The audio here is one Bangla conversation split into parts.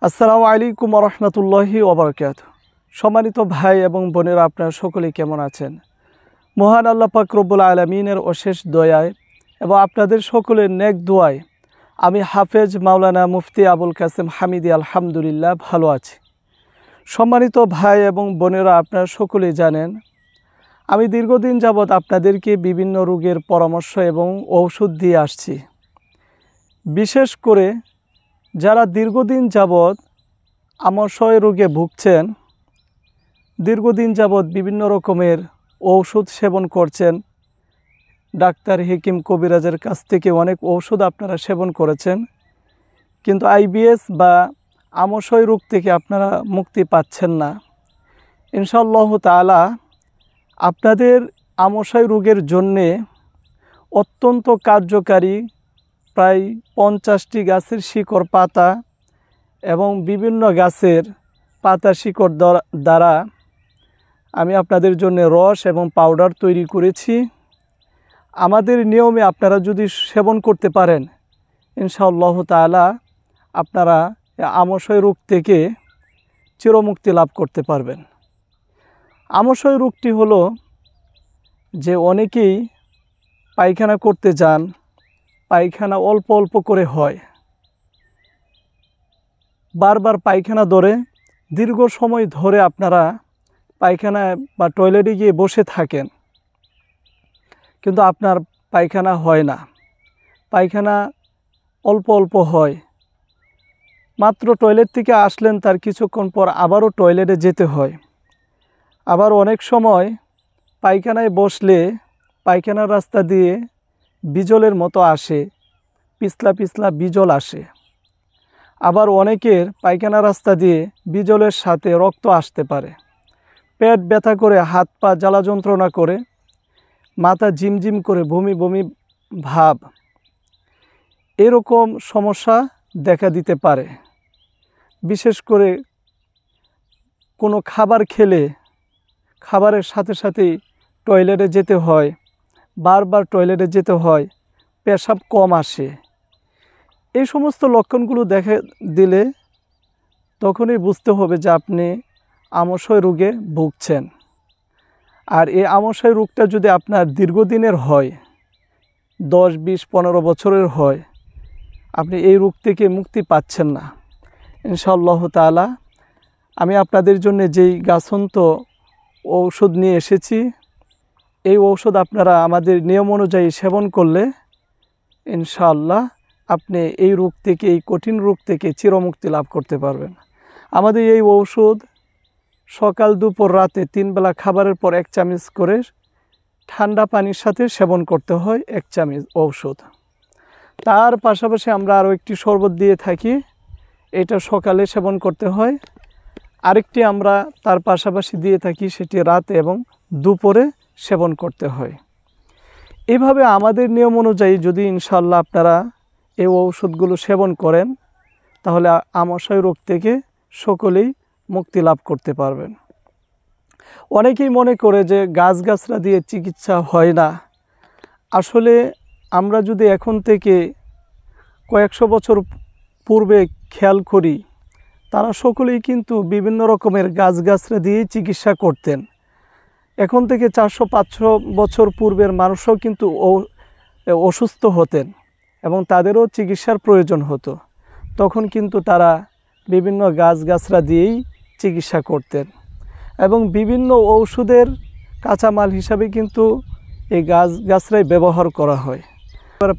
আসসালামু আলাইকুম ওয়া রাহমাতুল্লাহি ওয়া বারাকাতুহু। সম্মানিত ভাই এবং বোনেরা, আপনারা সকলেই কেমন আছেন? মহান আল্লাহ পাক রব্বুল আলামিনের অশেষ দয়ায় এবং আপনাদের সকলের নেক দোয়ায় আমি হাফেজ মাওলানা মুফতি আবুল কাসেম হামিদি আলহামদুলিল্লাহ ভালো আছি। সম্মানিত ভাই এবং বোনেরা, আপনারা সকলেই জানেন আমি দীর্ঘদিন যাবৎ আপনাদেরকে বিভিন্ন রোগের পরামর্শ এবং ঔষধ দিয়ে আসছি। বিশেষ করে যারা দীর্ঘদিন যাবৎ আমাশয় রোগে ভুগছেন, দীর্ঘদিন যাবৎ বিভিন্ন রকমের ঔষধ সেবন করছেন, ডাক্তার হেকিম কবিরাজের কাছ থেকে অনেক ঔষধ আপনারা সেবন করেছেন, কিন্তু আইবিএস বা আমাশয় রোগ থেকে আপনারা মুক্তি পাচ্ছেন না। ইনশাআল্লাহ তাআলা আপনাদের আমাশয় রোগের জন্যে অত্যন্ত কার্যকারী প্রায় 50টি গাছের শিকড় পাতা এবং বিভিন্ন গাছের পাতা শিকড় দ্বারা আমি আপনাদের জন্য রস এবং পাউডার তৈরি করেছি। আমাদের নিয়মে আপনারা যদি সেবন করতে পারেন, ইনশাআল্লাহ তাআলা আপনারা আমাশয় রোগ থেকে চিরমুক্তি লাভ করতে পারবেন। আমাশয় রোগটি হলো যে অনেকেই পায়খানা করতে যান, পায়খানা অল্প অল্প করে হয়, বারবার পায়খানা ধরে দীর্ঘ সময় ধরে আপনারা পায়খানা বা টয়লেটে গিয়ে বসে থাকেন, কিন্তু আপনার পায়খানা হয় না, পায়খানা অল্প অল্প হয়। মাত্র টয়লেট থেকে আসলেন, তার কিছুক্ষণ পর আবারও টয়লেটে যেতে হয়। আবার অনেক সময় পায়খানায় বসলে পায়খানার রাস্তা দিয়ে বিজলের মতো আসে, পিছলা পিছলা বিজল আসে। আবার অনেকের পায়খানা রাস্তা দিয়ে বিজলের সাথে রক্ত আসতে পারে। পেট ব্যথা করে, হাত পা জ্বালা যন্ত্রণা করে, মাথা ঝিমঝিম করে, বমি বমি ভাব, এরকম সমস্যা দেখা দিতে পারে। বিশেষ করে কোনো খাবার খেলে খাবারের সাথে সাথেই টয়লেটে যেতে হয়, বারবার টয়লেটে যেতে হয়, পেশাব কম আসে। এই সমস্ত লক্ষণগুলো দেখা দিলে তখনই বুঝতে হবে যে আপনি আমাশয় রোগে ভুগছেন। আর এই আমাশয় রোগটা যদি আপনার দীর্ঘদিনের হয়, 10, 20, 15 বছরের হয়, আপনি এই রোগ থেকে মুক্তি পাচ্ছেন না। ইনশাআল্লাহ তাআলা আমি আপনাদের জন্য যেই গাছন্ত ঔষধ নিয়ে এসেছি, এই ঔষধ আপনারা আমাদের নিয়ম অনুযায়ী সেবন করলে ইনশাআল্লাহ আপনি এই রোগ থেকে, এই কঠিন রোগ থেকে চিরমুক্তি লাভ করতে পারবেন। আমাদের এই ঔষধ সকাল দুপুর রাতে 3 বেলা খাবারের পর 1 চামচ করে ঠান্ডা পানির সাথে সেবন করতে হয়, 1 চামচ ঔষধ। তার পাশাপাশি আমরা আরও একটি শরবত দিয়ে থাকি, এটা সকালে সেবন করতে হয়। আরেকটি আমরা তার পাশাপাশি দিয়ে থাকি, সেটি রাতে এবং দুপুরে সেবন করতে হয়। এভাবে আমাদের নিয়ম অনুযায়ী যদি ইনশাআল্লাহ আপনারা এই ঔষধগুলো সেবন করেন, তাহলে আমাশয় রোগ থেকে সকলেই মুক্তি লাভ করতে পারবেন। অনেকেই মনে করে যে গাছগাছরা দিয়ে চিকিৎসা হয় না। আসলে আমরা যদি এখন থেকে কয়েকশো বছর পূর্বে খেয়াল করি, তারা সকলেই কিন্তু বিভিন্ন রকমের গাছগাছরা দিয়েই চিকিৎসা করতেন। এখন থেকে 400-500 বছর পূর্বের মানুষও কিন্তু অসুস্থ হতেন এবং তাদেরও চিকিৎসার প্রয়োজন হতো। তখন কিন্তু তারা বিভিন্ন গাছগাছরা দিয়েই চিকিৎসা করতেন এবং বিভিন্ন ঔষধের কাঁচামাল হিসাবে কিন্তু এই গাছগাছরাই ব্যবহার করা হয়।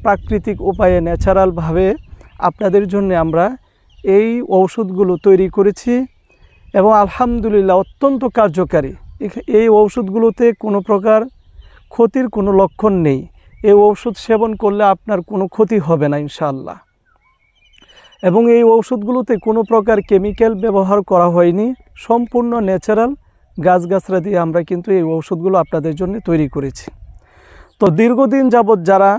প্রাকৃতিক উপায়ে ন্যাচারালভাবে আপনাদের জন্য আমরা এই ঔষধগুলো তৈরি করেছি এবং আলহামদুলিল্লাহ অত্যন্ত কার্যকারী। এই ঔষধগুলোতে কোনো প্রকার ক্ষতির কোনো লক্ষণ নেই। এই ঔষধ সেবন করলে আপনার কোনো ক্ষতি হবে না ইনশাআল্লাহ। এবং এই ঔষধগুলোতে কোনো প্রকার কেমিক্যাল ব্যবহার করা হয়নি, সম্পূর্ণ ন্যাচারাল গাছগাছরা দিয়ে আমরা কিন্তু এই ঔষধগুলো আপনাদের জন্য তৈরি করেছি। তো দীর্ঘদিন যাবৎ যারা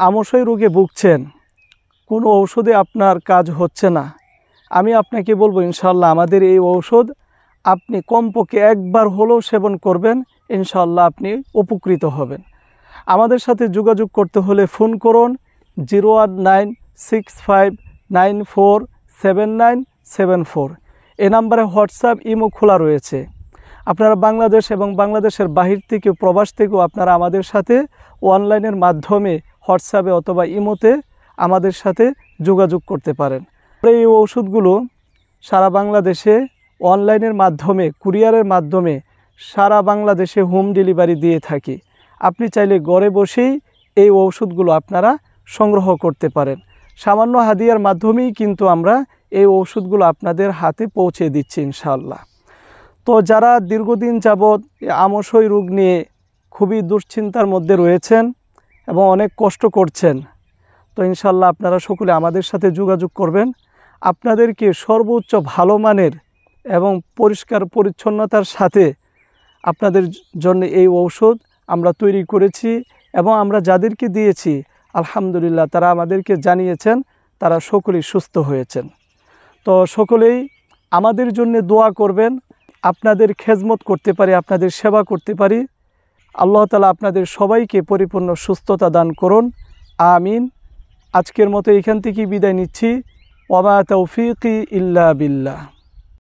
আমাশয় রোগে ভুগছেন, কোনো ঔষধে আপনার কাজ হচ্ছে না, আমি আপনাকে বলবো ইনশাআল্লাহ আমাদের এই ঔষধ আপনি কমপক্ষে একবার হলেও সেবন করবেন, ইনশাআল্লাহ আপনি উপকৃত হবেন। আমাদের সাথে যোগাযোগ করতে হলে ফোন করুন 019659479 7274। এই নাম্বারে হোয়াটসঅ্যাপ ইমো খোলা রয়েছে। আপনারা বাংলাদেশ এবং বাংলাদেশের বাহির থেকে প্রবাস থেকেও আপনারা আমাদের সাথে অনলাইনের মাধ্যমে হোয়াটসঅ্যাপে অথবা ইমোতে আমাদের সাথে যোগাযোগ করতে পারেন। এই ওষুধগুলো সারা বাংলাদেশে অনলাইনের মাধ্যমে কুরিয়ারের মাধ্যমে সারা বাংলাদেশে হোম ডেলিভারি দিয়ে থাকি। আপনি চাইলে ঘরে বসেই এই ওষুধগুলো আপনারা সংগ্রহ করতে পারেন। সামান্য হাদিয়ার মাধ্যমেই কিন্তু আমরা এই ওষুধগুলো আপনাদের হাতে পৌঁছে দিচ্ছি ইনশাআল্লাহ। তো যারা দীর্ঘদিন যাবৎ আমশয় রোগ নিয়ে খুবই দুশ্চিন্তার মধ্যে রয়েছেন এবং অনেক কষ্ট করছেন, তো ইনশাআল্লাহ আপনারা সকলে আমাদের সাথে যোগাযোগ করবেন। আপনাদেরকে সর্বোচ্চ ভালো মানের এবং পরিষ্কার পরিচ্ছন্নতার সাথে আপনাদের জন্য এই ঔষধ আমরা তৈরি করেছি এবং আমরা যাদেরকে দিয়েছি আলহামদুলিল্লাহ তারা আমাদেরকে জানিয়েছেন তারা সকলেই সুস্থ হয়েছেন। তো সকলেই আমাদের জন্য দোয়া করবেন, আপনাদের খেদমত করতে পারি, আপনাদের সেবা করতে পারি। আল্লাহ তাআলা আপনাদের সবাইকে পরিপূর্ণ সুস্থতা দান করুন, আমিন। আজকের মতো এখান থেকেই বিদায় নিচ্ছি। ওয়া মা তাওফীকি ইল্লা বিল্লাহ।